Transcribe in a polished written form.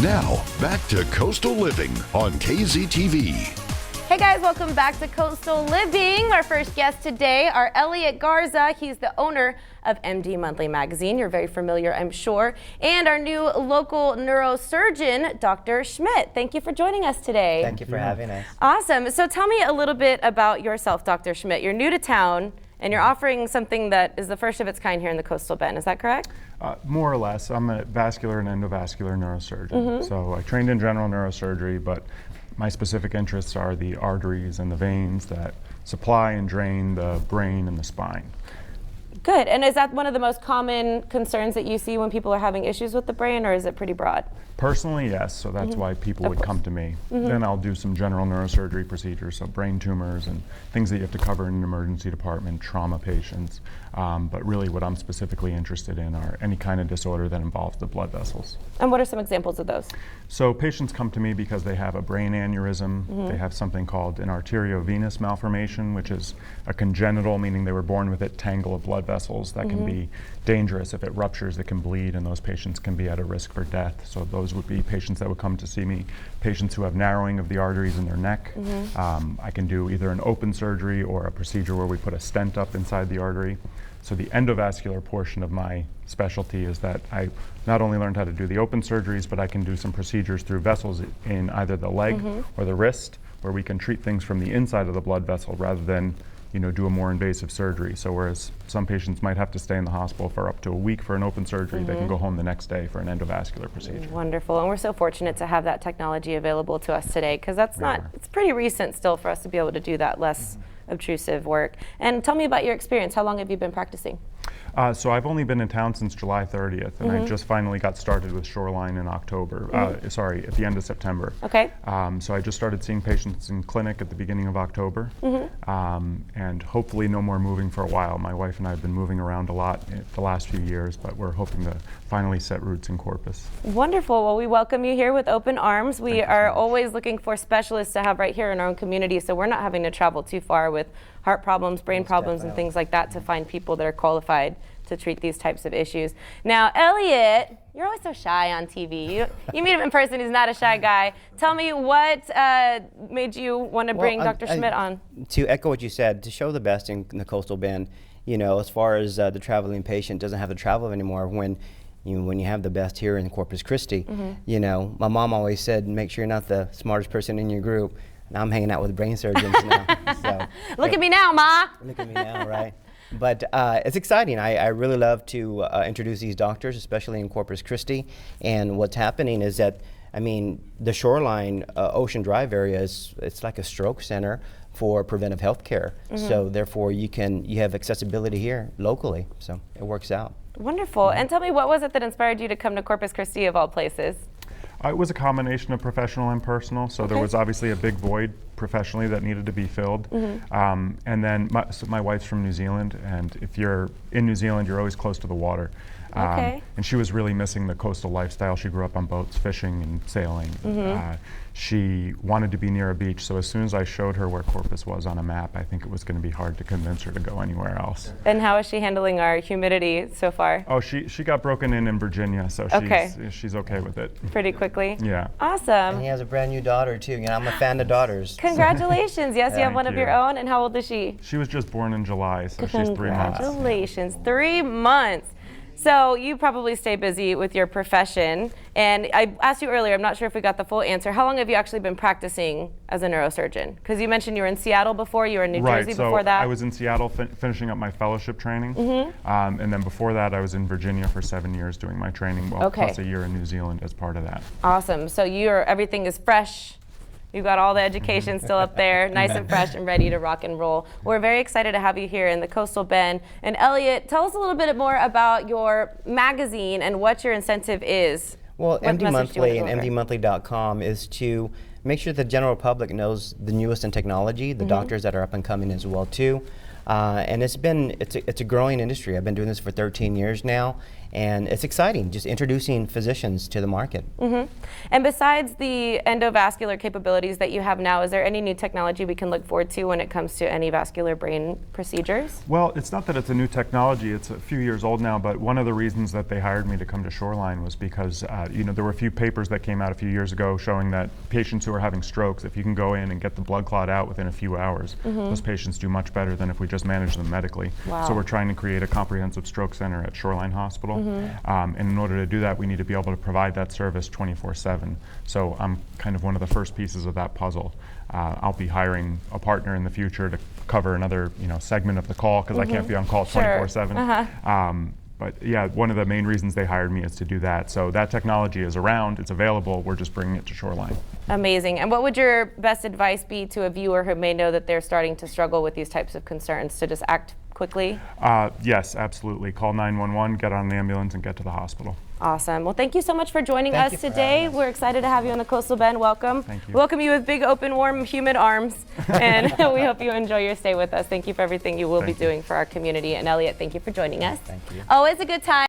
Now, back to Coastal Living on KZTV. Hey guys, welcome back to Coastal Living. Our first guest today are Elliot Garza. He's the owner of MD Monthly Magazine. You're very familiar, I'm sure. And our new local neurosurgeon, Dr. Schmitt. Thank you for joining us today. Thank you for having us. Awesome. So tell me a little bit about yourself, Dr. Schmitt. You're new to town and you're offering something that is the first of its kind here in the Coastal Bend. Is that correct? More or less. I'm a vascular and endovascular neurosurgeon. So I trained in general neurosurgery, but my specific interests are the arteries and the veins that supply and drain the brain and the spine. Good. And is that one of the most common concerns that you see when people are having issues with the brain, or is it pretty broad? Personally, yes, so that's why people would come to me. Then I'll do some general neurosurgery procedures, so brain tumors and things that you have to cover in an emergency department, trauma patients. But really what I'm specifically interested in are any kind of disorder that involves the blood vessels. And what are some examples of those? So patients come to me because they have a brain aneurysm, they have something called an arteriovenous malformation, which is a congenital, meaning they were born with it, tangle of blood vessels that can be dangerous. If it ruptures, it can bleed, and those patients can be at a risk for death. So those would be patients that would come to see me, patients who have narrowing of the arteries in their neck. I can do either an open surgery or a procedure where we put a stent up inside the artery. So the endovascular portion of my specialty is that I not only learned how to do the open surgeries, but I can do some procedures through vessels in either the leg or the wrist, where we can treat things from the inside of the blood vessel rather than do a more invasive surgery. So whereas some patients might have to stay in the hospital for up to a week for an open surgery, they can go home the next day for an endovascular procedure. Wonderful. And we're so fortunate to have that technology available to us today, because it's pretty recent still for us to be able to do that less obtrusive work. And tell me about your experience. How long have you been practicing? So I've only been in town since July 30th, and I just finally got started with Shoreline in October, sorry, at the end of September. Okay. So I just started seeing patients in clinic at the beginning of October, and hopefully no more moving for a while. My wife and I have been moving around a lot the last few years, but we're hoping to finally set roots in Corpus. Wonderful. Well, we welcome you here with open arms. We are always looking for specialists to have right here in our own community, so we're not having to travel too far with heart problems, brain problems, and things like that to find people that are qualified to treat these types of issues. Now, Elliot, you're always so shy on TV. You meet him in person, he's not a shy guy. Tell me what made you want to bring Dr. Schmitt on? To echo what you said, to show the best in the Coastal Bend, as far as the traveling patient doesn't have to travel anymore when you have the best here in Corpus Christi. My mom always said, make sure you're not the smartest person in your group. And I'm hanging out with brain surgeons now. So, Look at me now, Ma. Look at me now, right? But it's exciting. I really love to introduce these doctors, especially in Corpus Christi. And what's happening is that, the Shoreline Ocean Drive area it's like a stroke center for preventive health care. So therefore you have accessibility here locally. So it works out. Wonderful. And tell me, what was it that inspired you to come to Corpus Christi of all places? It was a combination of professional and personal. So there was obviously a big void professionally that needed to be filled. And then my wife's from New Zealand, and if you're in New Zealand, you're always close to the water. And she was really missing the coastal lifestyle. She grew up on boats, fishing and sailing. She wanted to be near a beach, so as soon as I showed her where Corpus was on a map, I think it was going to be hard to convince her to go anywhere else. And how is she handling our humidity so far? Oh, she got broken in Virginia, so she's okay with it. Pretty quickly? Yeah. Awesome. And he has a brand new daughter too. I'm a fan of daughters. Congratulations. Yes, you have one of your own. And how old is she? She was just born in July, so she's 3 months. Congratulations. 3 months. So you probably stay busy with your profession. And I asked you earlier, I'm not sure if we got the full answer. How long have you actually been practicing as a neurosurgeon? Because you mentioned you were in Seattle before, you were in New Jersey before that. I was in Seattle finishing up my fellowship training. And then before that, I was in Virginia for 7 years doing my training, plus a year in New Zealand as part of that. Awesome. So everything is fresh. You've got all the education still up there, nice and fresh and ready to rock and roll. We're very excited to have you here in the Coastal Bend. And Elliot, tell us a little bit more about your magazine and what your incentive is. Well, MD Monthly and MDmonthly.com is to make sure the general public knows the newest in technology, the doctors that are up and coming as well too. And it's a growing industry. I've been doing this for 13 years now, and it's exciting, just introducing physicians to the market. And besides the endovascular capabilities that you have now, is there any new technology we can look forward to when it comes to any vascular brain procedures? Well, it's not that it's a new technology. It's a few years old now, but one of the reasons that they hired me to come to Shoreline was because there were a few papers that came out a few years ago showing that patients who are having strokes, if you can go in and get the blood clot out within a few hours, those patients do much better than if we just manage them medically. Wow. So we're trying to create a comprehensive stroke center at Shoreline Hospital. And in order to do that, we need to be able to provide that service 24/7. So I'm kind of one of the first pieces of that puzzle. I'll be hiring a partner in the future to cover another segment of the call because I can't be on call 24/7. But yeah, one of the main reasons they hired me is to do that. So that technology is around, it's available, we're just bringing it to Shoreline. Amazing. And what would your best advice be to a viewer who may know that they're starting to struggle with these types of concerns, to just act quickly? Yes, absolutely. Call 911, get on an ambulance, and get to the hospital. Awesome. Well, thank you so much for joining Thank us you for today. having us. We're excited to have you on the Coastal Bend. Welcome. Thank you. We welcome you with big, open, warm, humid arms. And we hope you enjoy your stay with us. Thank you for everything you will be Thank you. doing for our community. And Elliot, thank you for joining us. Thank you. Always a good time.